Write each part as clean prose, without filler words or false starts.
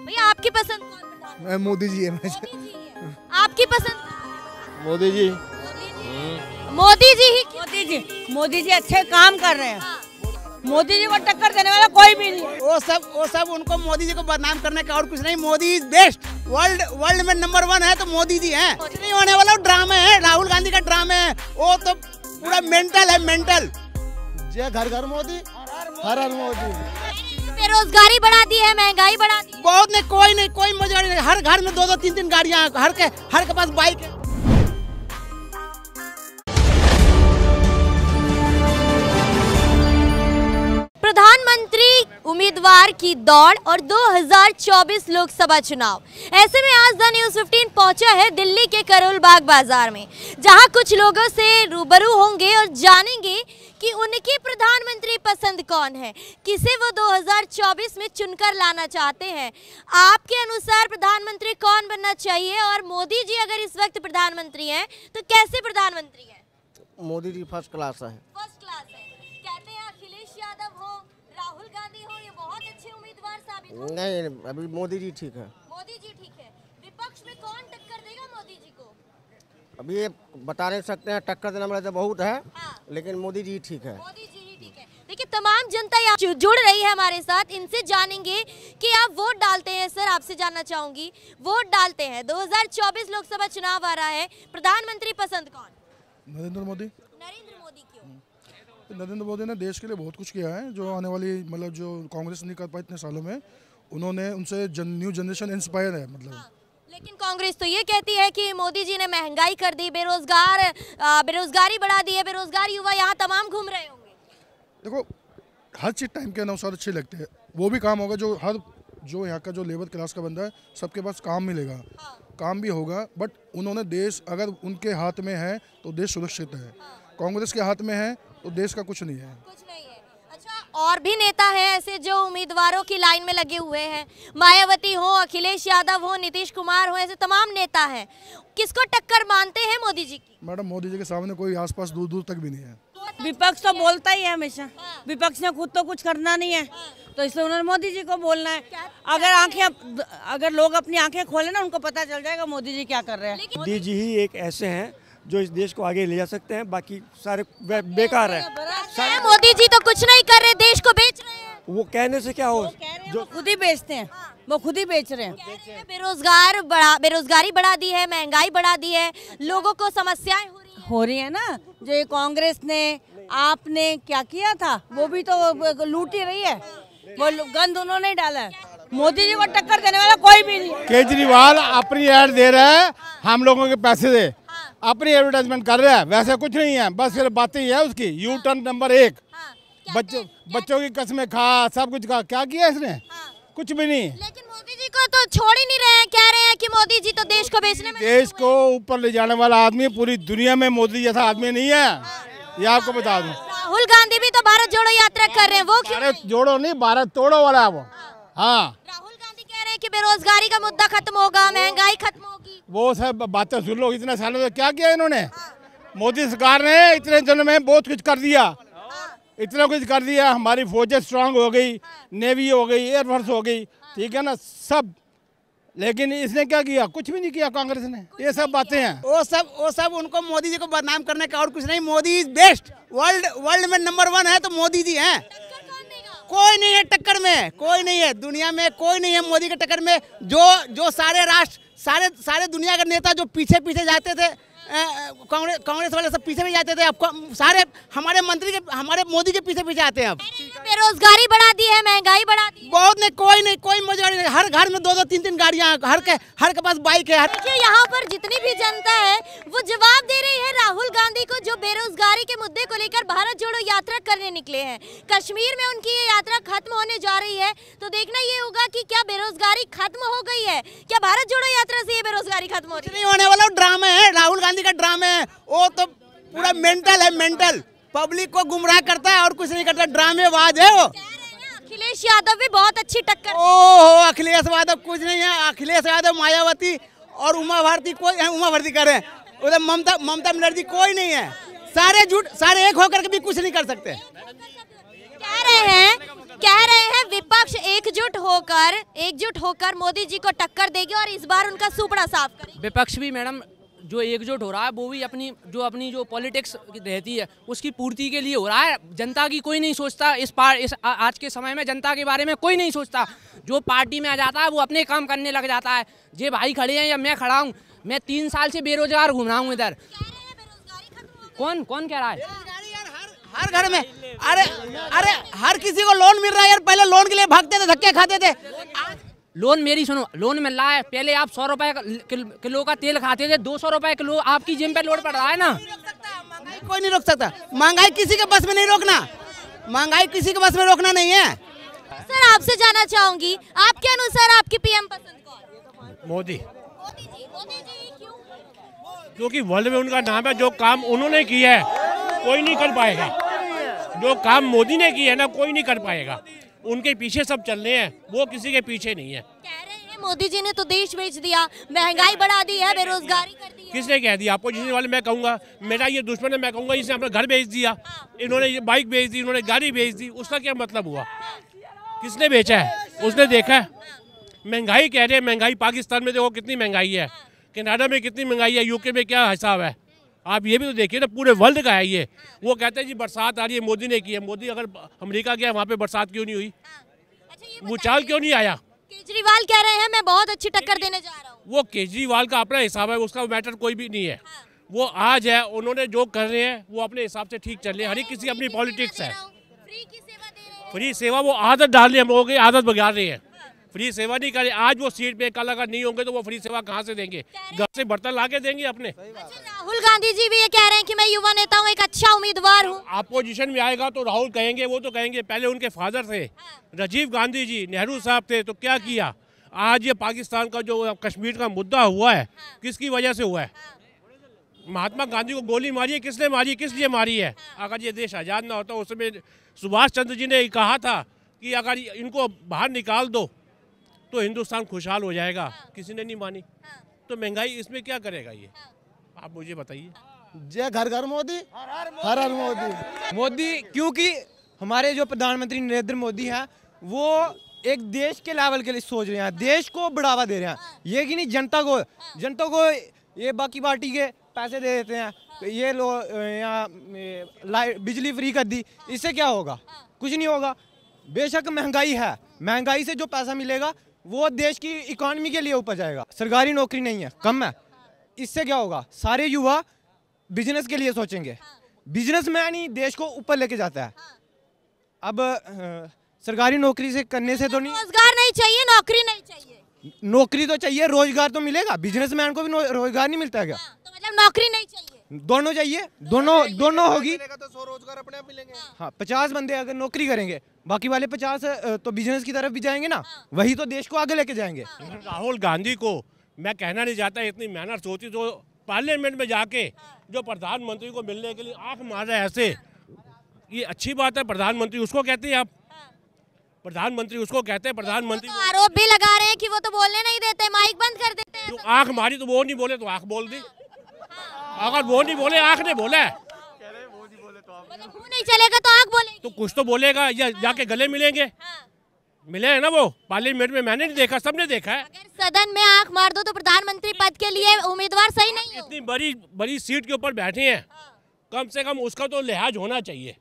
भैया आपकी पसंद कौन प्रधानमंत्री? मोदी जी है। आपकी पसंद? मोदी जी। मोदी जी ही। मोदी जी अच्छे काम कर रहे हैं। मोदी जी को टक्कर देने वाला कोई भी नहीं। वो सब उनको मोदी जी को बदनाम करने का और कुछ नहीं। Modi is best. वर्ल्ड में नंबर 1 है तो मोदी जी हैं। कुछ नहीं होने वाला ड्रामा है, राहुल गांधी का ड्रामा है। वो तो पूरा मेंटल है, मेंटल। जय घर घर मोदी, हर हर मोदी। बेरोजगारी बढ़ा दी है, महंगाई बढ़ा दी। बहुत नहीं, कोई मजबूरी नहीं। हर घर में 2-2 3-3 गाड़ियां, हर के पास बाइक है। प्रधानमंत्री उम्मीदवार की दौड़ और 2024 लोकसभा चुनाव। ऐसे में आज द न्यूज़ 15 पहुंचा है दिल्ली के करोल बाग बाजार में, जहां कुछ लोगों से रूबरू होंगे और जानेंगे कि उनकी प्रधानमंत्री पसंद कौन है, किसे वो 2024 में चुनकर लाना चाहते हैं। आपके अनुसार प्रधानमंत्री कौन बनना चाहिए और मोदी जी अगर इस वक्त प्रधानमंत्री हैं तो कैसे प्रधानमंत्री हैं? मोदी जी फर्स्ट क्लास है। फर्स्ट क्लास है। कहते हैं अखिलेश यादव हो, राहुल गांधी हो, ये बहुत अच्छे उम्मीदवार साबित हो। नहीं, अभी मोदी जी ठीक है। मोदी जी ठीक है। विपक्ष में कौन टक्कर देगा मोदी जी को? अभी ये बता नहीं सकते हैं, टक्कर देने वाले तो बहुत है। हाँ। लेकिन मोदी जी ठीक है। मोदी जी ही ठीक है। देखिए तमाम जनता यहाँ जुड़ रही है हमारे साथ, इनसे जानेंगे कि आप वोट डालते हैं। सर आपसे जानना चाहूंगी, वोट डालते हैं, 2024 लोकसभा चुनाव आ रहा है, प्रधानमंत्री पसंद कौन? नरेंद्र मोदी। नरेंद्र मोदी क्यों? नरेंद्र मोदी ने देश के लिए बहुत कुछ किया है, जो आने वाली मतलब जो कांग्रेस नहीं कर पाई इतने सालों में, उन्होंने उनसे न्यू जनरेशन इंस्पायर है मतलब। हाँ, लेकिन कांग्रेस तो ये कहती है कि मोदी जी ने महंगाई कर दी, बेरोजगारी बढ़ा दी है, बेरोजगार युवा यहाँ तमाम घूम रहे होंगे। देखो हर चीज़ टाइम के अनुसार अच्छी लगती है। वो भी काम होगा जो यहाँ का जो लेबर क्लास का बंदा है, सबके पास काम मिलेगा। हाँ। काम भी होगा, बट उन्होंने देश अगर उनके हाथ में है तो देश सुरक्षित है। कांग्रेस के हाथ में है तो देश का कुछ नहीं है। कुछ नहीं है। अच्छा, और भी नेता हैं ऐसे जो उम्मीदवारों की लाइन में लगे हुए हैं, मायावती हो, अखिलेश यादव हो, नीतीश कुमार हो, ऐसे तमाम नेता हैं। किसको टक्कर मानते हैं मोदी जी की? मैडम मोदी जी के सामने कोई आसपास दूर दूर तक भी नहीं है। विपक्ष तो बोलता ही है हमेशा। विपक्ष ने खुद तो कुछ करना नहीं है, तो इसलिए उन्होंने मोदी जी को बोलना है। अगर लोग अपनी आंखें खोले ना, उनको पता चल जाएगा मोदी जी क्या कर रहे हैं। मोदी जी ही एक ऐसे हैं जो इस देश को आगे ले जा सकते हैं, बाकी सारे बेकार है। मोदी जी तो कुछ नहीं कर रहे, देश को बेच रहे हैं। वो कहने से क्या हो, जो खुद ही बेचते हैं, वो खुद ही बेच रहे हैं। बेरोजगारी बढ़ा दी है, महंगाई बढ़ा दी है, लोगों को समस्याएं हो रही है ना। जो ये कांग्रेस ने आपने क्या किया था, वो भी तो लूट ही रही है। वो गंद उन्होंने डाला है। मोदी जी को टक्कर देने वाला कोई भी नहीं। केजरीवाल अपनी ऐड दे रहा है, हम लोगों के पैसे दे अपनी एडवर्टाइजमेंट कर रहा है, वैसे कुछ नहीं है। बस सिर्फ बातें ही है उसकी। U turn number 1। बच्चों की कस्में खा, सब कुछ खा। क्या किया इसने? कुछ भी नहीं। लेकिन मोदी जी को तो छोड़ ही नहीं रहे हैं, कह रहे हैं कि मोदी जी तो देश को बेचने में, देश को ऊपर ले जाने वाला आदमी पूरी दुनिया में मोदी जैसा आदमी नहीं है। ये आपको बता दूं। राहुल गांधी भी तो भारत जोड़ो यात्रा कर रहे हैं, वो क्यों? भारत जोड़ो नहीं, भारत तोड़ो वाला है वो। हाँ, राहुल गांधी कह रहे हैं कि बेरोजगारी का मुद्दा खत्म होगा, महंगाई खत्म होगी। वो सब बातें सुन लो। इतने सालों से क्या किया इन्होंने? मोदी सरकार ने इतने दिनों में बहुत कुछ कर दिया, इतना कुछ कर दिया। हमारी फौजें स्ट्रांग हो गई, नेवी हो गई, एयरफोर्स हो गई, ठीक है ना, सब। लेकिन इसने क्या किया? कुछ भी नहीं किया कांग्रेस ने। ये सब बातें हैं। वो सब उनको मोदी जी को बदनाम करने का और कुछ नहीं। Modi is best. वर्ल्ड में नंबर 1 है तो मोदी जी हैं। कोई नहीं है टक्कर में, कोई नहीं है दुनिया में, कोई नहीं है मोदी के टक्कर में। जो सारे राष्ट्र, सारे दुनिया के नेता जो पीछे जाते थे, कांग्रेस वाले सब पीछे भी जाते थे, अब सारे हमारे मंत्री के, हमारे मोदी के पीछे आते हैं। अब बेरोजगारी बढ़ा दी है, महंगाई बढ़ा दी है। बहुत नहीं, कोई मजबूरी नहीं। हर घर में 2-2 3-3 गाड़ियां, हर के पास बाइक है। देखिए यहाँ पर जितनी भी जनता है वो जवाब दे रही है राहुल गांधी को, जो बेरोजगारी के मुद्दे को लेकर भारत जोड़ो यात्रा करने निकले हैं। कश्मीर में उनकी ये यात्रा खत्म होने जा रही है, तो देखना ये होगा कि क्या बेरोजगारी खत्म हो गई है, क्या भारत जोड़ो यात्रा से ये बेरोजगारी खत्म हो रही है? नहीं होने वाला ड्रामा है, राहुल गांधी का ड्रामा है। वो तो पूरा मेंटल है, मेंटल। पब्लिक को गुमराह करता है और कुछ नहीं करता, ड्रामेबाज है वो। अखिलेश यादव भी बहुत अच्छी टक्कर। ओहो, अखिलेश यादव कुछ नहीं है। अखिलेश यादव, मायावती और उमा भारती कर रहे हैं। उधर ममता बनर्जी कोई नहीं है। सारे झूठ, सारे एक होकर के भी कुछ नहीं कर सकते। कह रहे हैं कह रहे हैं विपक्ष एकजुट होकर मोदी जी को टक्कर देगी और इस बार उनका सुपड़ा साफ करेगी। विपक्ष भी मैडम जो एकजुट हो रहा है वो भी अपनी जो पॉलिटिक्स रहती है उसकी पूर्ति के लिए हो रहा है। जनता की कोई नहीं सोचता इस आज के समय में जनता के बारे में कोई नहीं सोचता। जो पार्टी में आ जाता है वो अपने काम करने लग जाता है। जे भाई खड़े हैं या मैं खड़ा हूँ, मैं 3 साल से बेरोजगार घूम रहा हूँ इधर। कौन कह रहा है? हर घर में अरे हर किसी को लोन मिल रहा है यार। पहले लोन के लिए भागते थे, धक्के खाते थे। लोन मेरी सुनो, लोन मिल रहा है। पहले आप 100 रुपए किलो का तेल खाते थे, 200 रुपए किलो आपकी जेब पे लोड पड़ रहा है ना। कोई नहीं रोक सकता महंगाई, किसी के बस में नहीं रोकना। महंगाई किसी के बस में रोकना नहीं है। सर आपसे जानना चाहूंगी, आपके अनुसार आपकी पीएम पसंद कौन? मोदी। मोदी जी क्यों? क्योंकि वर्ल्ड में उनका नाम है। जो काम उन्होंने किया है कोई नहीं कर पाएगा। जो काम मोदी ने किया है ना, कोई नहीं कर पाएगा। उनके पीछे सब चल रहे हैं, वो किसी के पीछे नहीं है। कह रहे हैं मोदी जी ने तो देश बेच दिया, महंगाई बढ़ा दी है, बेरोजगारी कर दी है। किसने कह दिया? अपोजिशन वाले मैं कहूँगा, मेरा ये दुश्मन है, मैं कहूँगा इसने अपना घर बेच दिया, इन्होंने ये बाइक बेच दी, इन्होंने गाड़ी बेच दी। उसका क्या मतलब हुआ? किसने बेचा है? उसने देखा है? महंगाई कह रहे हैं, महंगाई पाकिस्तान में देखो कितनी महंगाई है, कनाडा में कितनी महंगाई है, यूके में क्या हिसाब है। आप ये भी तो देखिए ना, पूरे वर्ल्ड का है ये। वो कहते हैं जी बरसात आ रही है, मोदी ने की है। मोदी अगर अमेरिका गया, वहाँ पे बरसात क्यों नहीं हुई? भूचाल क्यों नहीं आया? केजरीवाल कह रहे हैं मैं बहुत अच्छी टक्कर देने जा रहा हूँ। वो केजरीवाल का अपना हिसाब है, उसका मैटर कोई भी नहीं है। वो आज है, उन्होंने जो कर रहे हैं वो अपने हिसाब से ठीक चल रहे हैं। हर एक किसी अपनी पॉलिटिक्स है। फ्री सेवा वो आदत डाल रहे हैं, हम लोगों की आदत बिगाड़ रहे हैं। फ्री सेवा नहीं करे। आज वो सीट पे कल अगर नहीं होंगे तो वो फ्री सेवा कहाँ से देंगे? घर से बर्तन ला के देंगे अपने। राहुल गांधी जी भी ये कह रहे हैं कि मैं युवा नेता हूँ, एक अच्छा उम्मीदवार हूँ। अपोजिशन में आएगा तो राहुल कहेंगे, वो तो कहेंगे। पहले उनके फादर थे राजीव गांधी जी, नेहरू साहब थे, तो क्या किया? आज ये पाकिस्तान का जो कश्मीर का मुद्दा हुआ है, किसकी वजह से हुआ है? महात्मा गांधी को गोली मारी है, किसने मारी? किस लिए मारी है? अगर ये देश आज़ाद ना होता, उस समय सुभाष चंद्र जी ने कहा था कि अगर इनको बाहर निकाल दो तो हिंदुस्तान खुशहाल हो जाएगा। किसी ने नहीं मानी। तो महंगाई इसमें क्या करेगा ये? आप मुझे बताइए। जय घर घर मोदी, हर हर मोदी। मोदी क्योंकि हमारे जो प्रधानमंत्री नरेंद्र मोदी हैं वो एक देश के लेवल के लिए सोच रहे हैं, देश को बढ़ावा दे रहे हैं। ये कि नहीं जनता को ये बाकी पार्टी के पैसे दे देते हैं, ये लो यहाँ बिजली फ्री कर दी, इससे क्या होगा? कुछ नहीं होगा। बेशक महंगाई है, महंगाई से जो पैसा मिलेगा वो देश की इकोनॉमी के लिए ऊपर जाएगा। सरकारी नौकरी नहीं है, कम है। इससे क्या होगा? सारे युवा बिजनेस के लिए सोचेंगे। बिजनेसमैन ही देश को ऊपर लेके जाता है। अब सरकारी नौकरी से करने से तो नहीं, रोजगार नहीं चाहिए, नौकरी नहीं चाहिए। नौकरी तो चाहिए, रोजगार तो मिलेगा। बिजनेसमैन को भी रोजगार नहीं मिलता है क्या? तो मतलब नौकरी नहीं चाहिए, दोनों चाहिए। दोनों होगी तो 100 रोजगार अपने आप मिलेंगे। हाँ, 50 बंदे अगर नौकरी करेंगे, बाकी वाले 50 तो बिजनेस की तरफ भी जाएंगे ना, वही तो देश को आगे लेके जाएंगे। राहुल गांधी को मैं कहना नहीं चाहता, इतनी मेहनत होती तो पार्लियामेंट में जाके जो प्रधानमंत्री को मिलने के लिए आंख मार रहा है ऐसे, ये अच्छी बात है। प्रधानमंत्री उसको कहते हैं आप, प्रधानमंत्री उसको कहते हैं प्रधानमंत्री। तो आरोप भी लगा रहे हैं कि वो तो बोलने नहीं देते, माइक बंद कर देते हैं। जो आंख मारी तो वो नहीं बोले तो आंख बोल दी। अगर वो नहीं बोले, आंख ने बोला है, मुंह नहीं चलेगा तो आंख बोलेगी। तो कुछ तो बोलेगा। या जाके गले मिलेंगे। मिले है ना वो पार्लियामेंट में, मैंने नहीं देखा, सबने देखा है। अगर सदन में आंख मार दो तो प्रधानमंत्री पद के लिए उम्मीदवार सही नहीं हो। इतनी बड़ी सीट के ऊपर बैठे हैं, कम से कम उसका तो लिहाज होना चाहिए।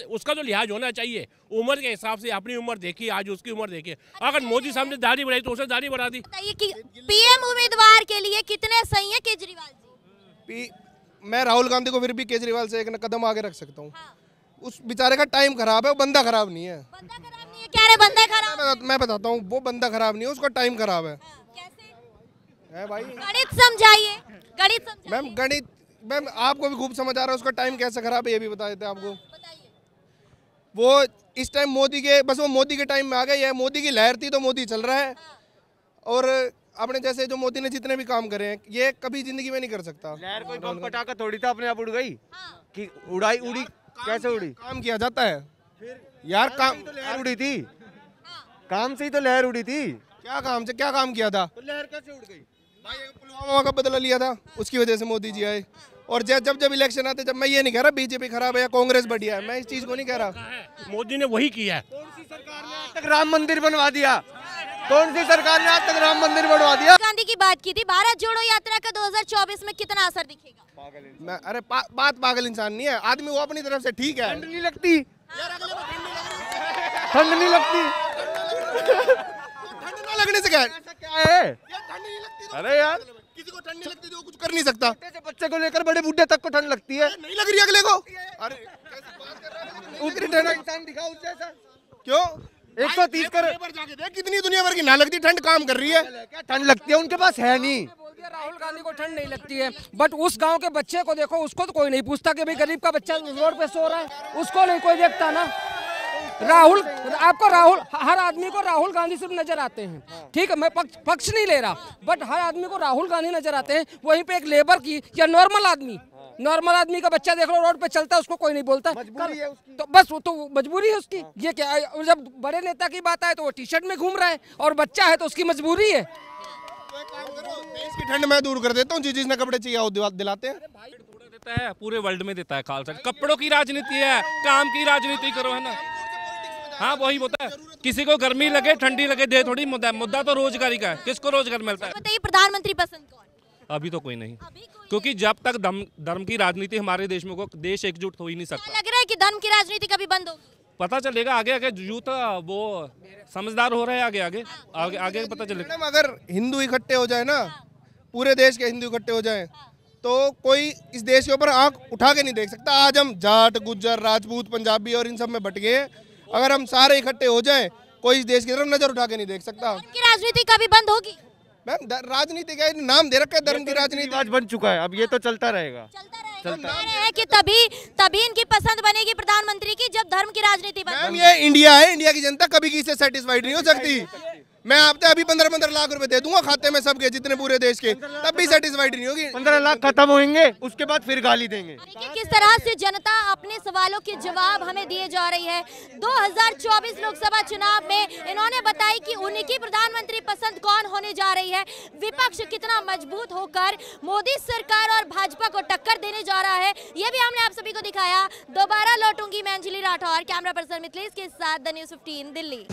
उसका तो लिहाज होना चाहिए। उम्र के हिसाब से अपनी उम्र देखी, आज उसकी उम्र देखी। अगर मोदी साहब ने दाढ़ी बढ़ाई तो उसने दाढ़ी बढ़ा दी। बताइए कि पीएम उम्मीदवार के लिए कितने सही है केजरीवाल जी? मैं राहुल गांधी को फिर भी केजरीवाल से एक कदम आगे रख सकता हूँ। उस बेचारे का टाइम खराब है, वो बंदा खराब नहीं है। बंदा खराब नहीं है, कह रहे बंदा खराब। मैं बताता हूँ, वो बंदा खराब नहीं है, उसका टाइम खराब है। कैसे है भाई? गणित समझाइए, गणित समझाइए। मैम गणित, मैम आपको भी खूब समझ आ रहा है, उसका टाइम कैसे खराब है ये भी बता देते हैं आपको। वो इस टाइम मोदी के, बस वो मोदी के टाइम में आ गए। ये मोदी की लहर थी तो मोदी चल रहा है। और अपने जैसे जो मोदी ने जितने भी काम करे हैं, ये कभी जिंदगी में नहीं कर सकता। लहर कोई बम पटाखा थोड़ी था अपने आप उड़ गई कि उड़ी कैसे उड़ी? काम किया जाता है यार, काम तो लहर उड़ी थी, काम से ही तो लहर उड़ी थी। क्या काम से क्या काम किया था? तो लहर कैसे उड़ गई? भाई पुलवामा का बदला लिया था, उसकी वजह से मोदी जी आए। और जब जब इलेक्शन आते, जब मैं ये नहीं कह रहा बीजेपी खराब है या कांग्रेस बढ़िया है, मैं इस चीज को नहीं कह रहा। मोदी ने वही किया है। कौन सी सरकार ने आज तक राम मंदिर बनवा दिया? कौन सी सरकार ने आज तक राम मंदिर बनवा दिया? गांधी की बात की थी, भारत जोड़ो यात्रा का 2024 में कितना असर दिखेगा? मैं अरे बात पागल इंसान नहीं है आदमी, वो अपनी तरफ से ठीक है। ठंड नहीं लगती? ठंड नहीं लगती? ठंड ना लगने से क्या है? क्या है? ठंड नहीं लगती। अरे यार, किसी को ठंड नहीं लगती तो कुछ कर नहीं सकता। छोटे से बच्चे को लेकर बड़े बूढ़े तक को ठंड लगती है। नहीं लग रही अगले को। अरे कैसी बात कर रहा है? उतनी ठंड इंसान दिखाओ उस जैसा। क्यों? 130 करोड़ पर जाके देख कितनी दुनिया भर की ना लगती ठंड काम कर रही है। क्या ठंड लगती है? उनके पास है नहीं। राहुल गांधी को ठंड नहीं लगती है, बट उस गांव के बच्चे को देखो, उसको तो कोई नहीं पूछता कि भाई गरीब का बच्चा रोड पे सो रहा है, उसको नहीं कोई देखता ना। राहुल, आपको राहुल, हर आदमी को राहुल गांधी सिर्फ नजर आते हैं, ठीक है, मैं पक्ष नहीं ले रहा, बट हर आदमी को राहुल गांधी नजर आते हैं। वहीं पे एक लेबर की या नॉर्मल आदमी का बच्चा देख लो रोड पे चलता है, उसको कोई नहीं बोलता। तो बस वो तो मजबूरी है उसकी। ये क्या, जब बड़े नेता की बात आए तो वो टी शर्ट में घूम रहा है, और बच्चा है तो उसकी मजबूरी है। देश की ठंड मैं दूर कर देता हूँ, जिसने कपड़े चाहिए वो दिलाते हैं। देता है, पूरे वर्ल्ड में देता है खालसा। कपड़ों की राजनीति है, काम की राजनीति करो, है ना। हाँ वही होता है, किसी को गर्मी लगे ठंडी लगे दे थोड़ी मुद्दा तो रोजगारी का है। किसको रोजगार मिलता है? बताइए प्रधानमंत्री पसंद कौन? अभी तो कोई नहीं, क्योंकि जब तक धर्म की राजनीति हमारे देश में, को देश एकजुट हो ही नहीं सकता। लग रहा है कि धर्म की राजनीति कभी बंद होगी? पता चलेगा आगे आगे, यूथ वो समझदार हो रहे हैं, आगे पता चलेगा। मैडम अगर हिंदू इकट्ठे हो जाए ना, पूरे देश के हिंदू इकट्ठे हो जाए, तो कोई इस देश के ऊपर आंख उठा के नहीं देख सकता। आज हम जाट, गुज्जर, राजपूत, पंजाबी और इन सब में बट गए, अगर हम सारे इकट्ठे हो जाए, कोई इस देश की तरफ नजर उठा के नहीं देख सकता। की राजनीति कभी बंद होगी? मैम राजनीति का नाम दे रखा है धर्म की राजनीति, आज बन चुका है, अब ये तो चलता रहेगा। है कि तभी इनकी पसंद बनेगी प्रधानमंत्री की, जब धर्म की राजनीति बंद। मैम ये इंडिया है, इंडिया की जनता कभी किसी से सेटिस्फाइड नहीं हो सकती। मैं आपसे अभी 15-15 लाख रुपए दे दूंगा खाते में सबके, जितने पूरे देश के, तब भी सेटिस्फाइड नहीं होगी। 15 लाख खत्म होंगे, उसके बाद फिर गाली देंगे। किस तरह से जनता अपने सवालों के जवाब हमें दिए जा रही है। 2024 लोकसभा चुनाव में इन्होंने बताई कि उनकी प्रधानमंत्री पसंद कौन होने जा रही है। विपक्ष कितना मजबूत होकर मोदी सरकार और भाजपा को टक्कर देने जा रहा है, ये भी हमने आप सभी को दिखाया। दोबारा लौटूंगी मैं अंजलि राठौर, कैमरा पर्सन मिथिलेश के साथ, द न्यूज़ 15 दिल्ली।